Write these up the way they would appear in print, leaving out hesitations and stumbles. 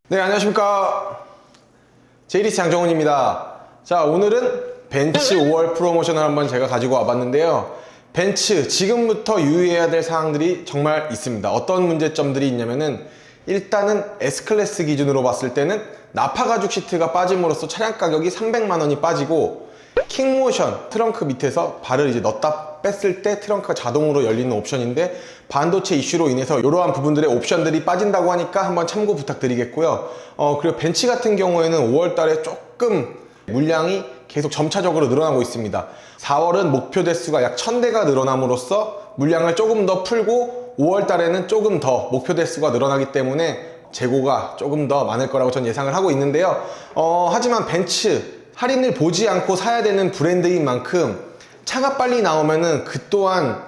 네, 안녕하십니까. 제이리스 장정훈입니다. 자, 오늘은 벤츠 5월 프로모션을 한번 제가 가지고 와봤는데요. 벤츠 지금부터 유의해야 될 사항들이 정말 있습니다. 어떤 문제점들이 있냐면은 일단은 S클래스 기준으로 봤을 때는 나파 가죽 시트가 빠짐으로써 차량 가격이 300만 원이 빠지고, 킥모션 트렁크 밑에서 발을 이제 넣었다 뺐을 때 트렁크가 자동으로 열리는 옵션인데, 반도체 이슈로 인해서 이러한 부분들의 옵션들이 빠진다고 하니까 한번 참고 부탁드리겠고요. 그리고 벤츠 같은 경우에는 5월 달에 조금 물량이 계속 점차적으로 늘어나고 있습니다. 4월은 목표 대수가 약 1000대가 늘어남으로써 물량을 조금 더 풀고, 5월 달에는 조금 더 목표 대수가 늘어나기 때문에 재고가 조금 더 많을 거라고 전 예상을 하고 있는데요. 하지만 벤츠 할인을 보지 않고 사야 되는 브랜드인 만큼 차가 빨리 나오면은 그 또한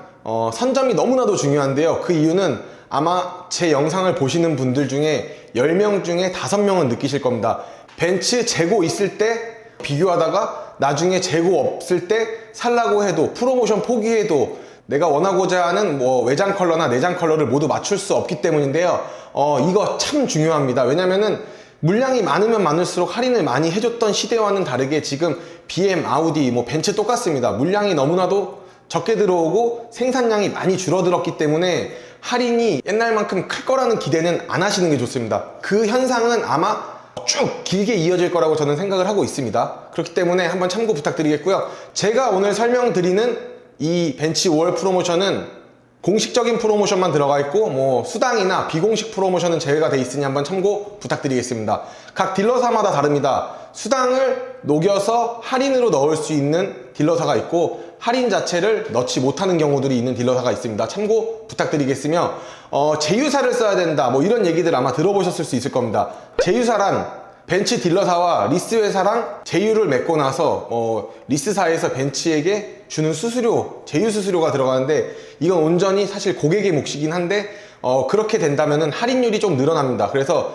선점이 너무나도 중요한데요. 그 이유는 아마 제 영상을 보시는 분들 중에 10명 중에 5명은 느끼실 겁니다. 벤츠 재고 있을 때 비교하다가 나중에 재고 없을 때 살라고 해도, 프로모션 포기해도 내가 원하고자 하는 외장 컬러나 내장 컬러를 모두 맞출 수 없기 때문인데요. 이거 참 중요합니다. 왜냐면은 물량이 많으면 많을수록 할인을 많이 해줬던 시대와는 다르게 지금 BM, 아우디, 벤츠 똑같습니다. 물량이 너무나도 적게 들어오고 생산량이 많이 줄어들었기 때문에 할인이 옛날만큼 클 거라는 기대는 안 하시는 게 좋습니다. 그 현상은 아마 쭉 길게 이어질 거라고 저는 생각을 하고 있습니다. 그렇기 때문에 한번 참고 부탁드리겠고요. 제가 오늘 설명드리는 이 벤츠 5월 프로모션은 공식적인 프로모션만 들어가 있고, 수당이나 비공식 프로모션은 제외가 돼 있으니 한번 참고 부탁드리겠습니다. 각 딜러사마다 다릅니다. 수당을 녹여서 할인으로 넣을 수 있는 딜러사가 있고, 할인 자체를 넣지 못하는 경우들이 있는 딜러사가 있습니다. 참고 부탁드리겠으며, 제휴사를 써야 된다, 이런 얘기들 아마 들어보셨을 수 있을 겁니다. 제휴사란 벤츠 딜러사와 리스 회사랑 제휴를 맺고 나서 리스사에서 벤츠에게 주는 수수료, 제휴 수수료가 들어가는데, 이건 온전히 사실 고객의 몫이긴 한데 그렇게 된다면은 할인율이 좀 늘어납니다. 그래서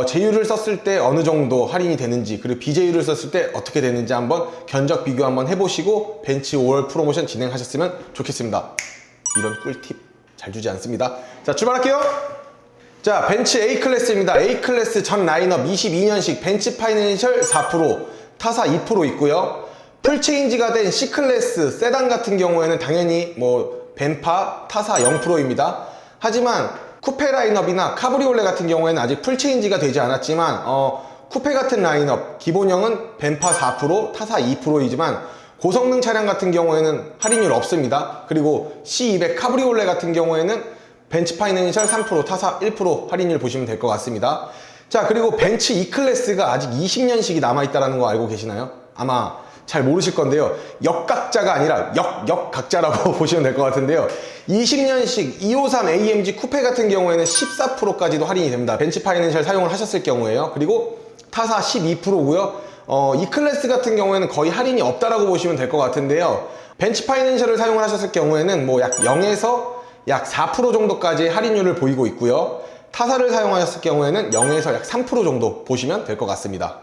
제휴를 썼을 때 어느 정도 할인이 되는지, 그리고 비제휴를 썼을 때 어떻게 되는지 한번 견적 비교 한번 해보시고 벤츠 5월 프로모션 진행하셨으면 좋겠습니다. 이런 꿀팁 잘 주지 않습니다. 자, 출발할게요. 자, 벤츠 A클래스입니다. A클래스 전 라인업 22년식 벤츠 파이낸셜 4%, 타사 2% 있고요. 풀체인지가 된 C클래스 세단 같은 경우에는 당연히 벤파, 타사 0%입니다. 하지만 쿠페 라인업이나 카브리올레 같은 경우에는 아직 풀체인지가 되지 않았지만 쿠페 같은 라인업 기본형은 벤파 4%, 타사 2%이지만 고성능 차량 같은 경우에는 할인율 없습니다. 그리고 C200 카브리올레 같은 경우에는 벤츠 파이낸셜 3%, 타사 1% 할인율 보시면 될 것 같습니다. 자, 그리고 벤츠 E클래스가 아직 20년식이 남아있다는 거 알고 계시나요? 아마 잘 모르실 건데요. 역각자가 아니라 역각자라고 보시면 될 것 같은데요. 20년식 253 AMG 쿠페 같은 경우에는 14%까지도 할인이 됩니다. 벤츠 파이낸셜 사용을 하셨을 경우에요. 그리고 타사 12%고요. E클래스 같은 경우에는 거의 할인이 없다라고 보시면 될 것 같은데요. 벤츠 파이낸셜을 사용을 하셨을 경우에는 약 0에서 약 4% 정도까지 할인율을 보이고 있고요. 타사를 사용하셨을 경우에는 0에서 약 3% 정도 보시면 될 것 같습니다.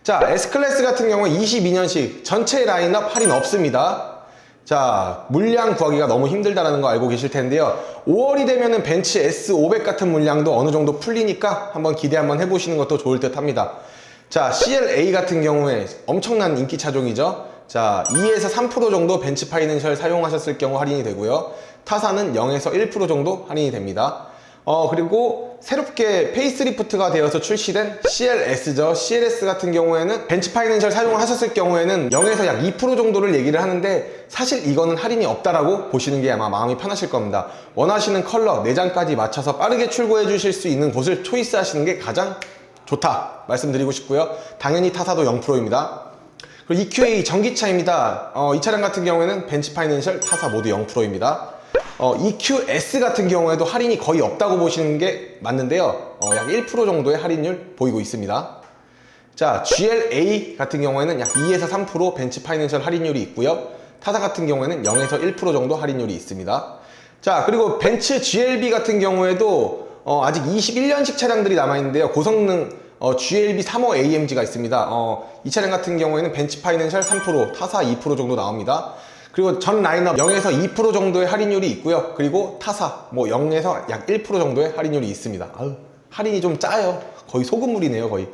자, S클래스 같은 경우에 22년식 전체 라인업 할인 없습니다. 자, 물량 구하기가 너무 힘들다는 거 알고 계실 텐데요. 5월이 되면은 벤츠 S500 같은 물량도 어느 정도 풀리니까 한번 기대 한번 해보시는 것도 좋을 듯 합니다. 자, CLA 같은 경우에 엄청난 인기 차종이죠. 자, 2에서 3% 정도 벤츠 파이낸셜 사용하셨을 경우 할인이 되고요. 타사는 0에서 1% 정도 할인이 됩니다. 그리고 새롭게 페이스리프트가 되어서 출시된 CLS죠. CLS 같은 경우에는 벤츠 파이낸셜 사용을 하셨을 경우에는 0에서 약 2% 정도를 얘기를 하는데, 사실 이거는 할인이 없다라고 보시는 게 아마 마음이 편하실 겁니다. 원하시는 컬러, 내장까지 맞춰서 빠르게 출고해 주실 수 있는 곳을 초이스 하시는 게 가장 좋다 말씀드리고 싶고요. 당연히 타사도 0%입니다. 그리고 EQA 전기차입니다. 이 차량 같은 경우에는 벤츠 파이낸셜, 타사 모두 0%입니다. EQS 같은 경우에도 할인이 거의 없다고 보시는 게 맞는데요. 약 1% 정도의 할인율 보이고 있습니다. 자, GLA 같은 경우에는 약 2에서 3% 벤츠 파이낸셜 할인율이 있고요. 타사 같은 경우에는 0에서 1% 정도 할인율이 있습니다. 자, 그리고 벤츠 GLB 같은 경우에도 아직 21년식 차량들이 남아있는데요. 고성능 GLB 3호 AMG가 있습니다. 이 차량 같은 경우에는 벤츠 파이낸셜 3%, 타사 2% 정도 나옵니다. 그리고 전 라인업 0에서 2% 정도의 할인율이 있고요. 그리고 타사 0에서 약 1% 정도의 할인율이 있습니다. 할인이 좀 짜요. 거의 소금물이네요, 거의.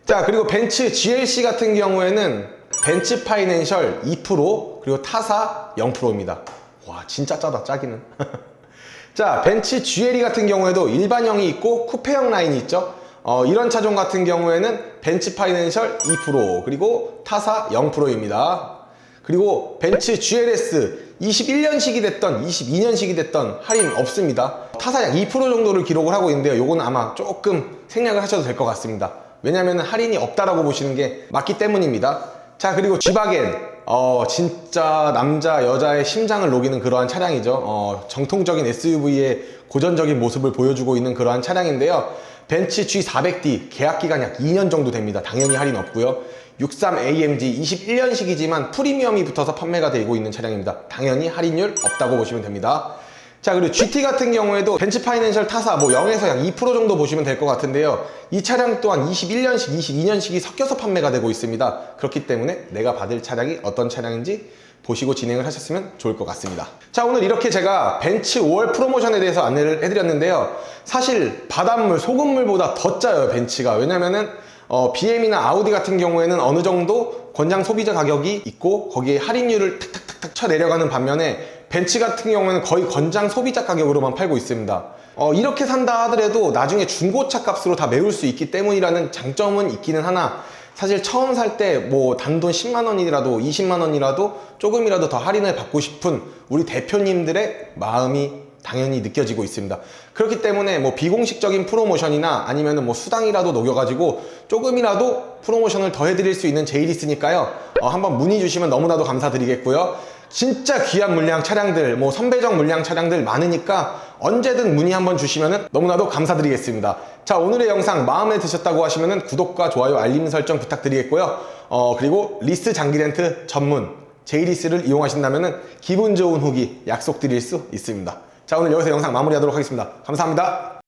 자, 그리고 벤츠 GLC 같은 경우에는 벤츠 파이낸셜 2%, 그리고 타사 0%입니다. 와, 진짜 짜다, 짜기는. 자, 벤츠 GLE 같은 경우에도 일반형이 있고 쿠페형 라인이 있죠. 이런 차종 같은 경우에는 벤츠 파이낸셜 2%, 그리고 타사 0%입니다. 그리고 벤츠 GLS 21년식이 됐던 22년식이 됐던 할인 없습니다. 타사 약 2% 정도를 기록을 하고 있는데요. 요건 아마 조금 생략을 하셔도 될 것 같습니다. 왜냐면 할인이 없다라고 보시는 게 맞기 때문입니다. 자, 그리고 G바겐, 진짜 남자 여자의 심장을 녹이는 그러한 차량이죠. 정통적인 SUV의 고전적인 모습을 보여주고 있는 그러한 차량인데요. 벤츠 G400D 계약기간 약 2년 정도 됩니다. 당연히 할인 없고요. 63AMG 21년식이지만 프리미엄이 붙어서 판매가 되고 있는 차량입니다. 당연히 할인율 없다고 보시면 됩니다. 자, 그리고 GT 같은 경우에도 벤츠 파이낸셜 타사 0에서 약 2% 정도 보시면 될 것 같은데요. 이 차량 또한 21년식, 22년식이 섞여서 판매가 되고 있습니다. 그렇기 때문에 내가 받을 차량이 어떤 차량인지 보시고 진행을 하셨으면 좋을 것 같습니다. 자, 오늘 이렇게 제가 벤츠 5월 프로모션에 대해서 안내를 해드렸는데요. 사실 바닷물, 소금물보다 더 짜요, 벤츠가. 왜냐면은 BM이나 아우디 같은 경우에는 어느 정도 권장 소비자 가격이 있고 거기에 할인율을 탁탁탁탁 쳐 내려가는 반면에 벤츠 같은 경우에는 거의 권장 소비자 가격으로만 팔고 있습니다. 이렇게 산다 하더라도 나중에 중고차 값으로 다 메울 수 있기 때문이라는 장점은 있기는 하나, 사실 처음 살 때 뭐 단돈 10만 원이라도 20만 원이라도 조금이라도 더 할인을 받고 싶은 우리 대표님들의 마음이 당연히 느껴지고 있습니다. 그렇기 때문에 뭐 비공식적인 프로모션이나 아니면은 뭐 수당이라도 녹여가지고 조금이라도 프로모션을 더 해드릴 수 있는 제이리스니까요. 한번 문의 주시면 너무나도 감사드리겠고요. 진짜 귀한 물량 차량들, 뭐 선배적 물량 차량들 많으니까 언제든 문의 한번 주시면 너무나도 감사드리겠습니다. 자, 오늘의 영상 마음에 드셨다고 하시면 구독과 좋아요, 알림 설정 부탁드리겠고요. 그리고 리스 장기 렌트 전문 제이리스를 이용하신다면 기분 좋은 후기 약속드릴 수 있습니다. 자, 오늘 여기서 영상 마무리하도록 하겠습니다. 감사합니다.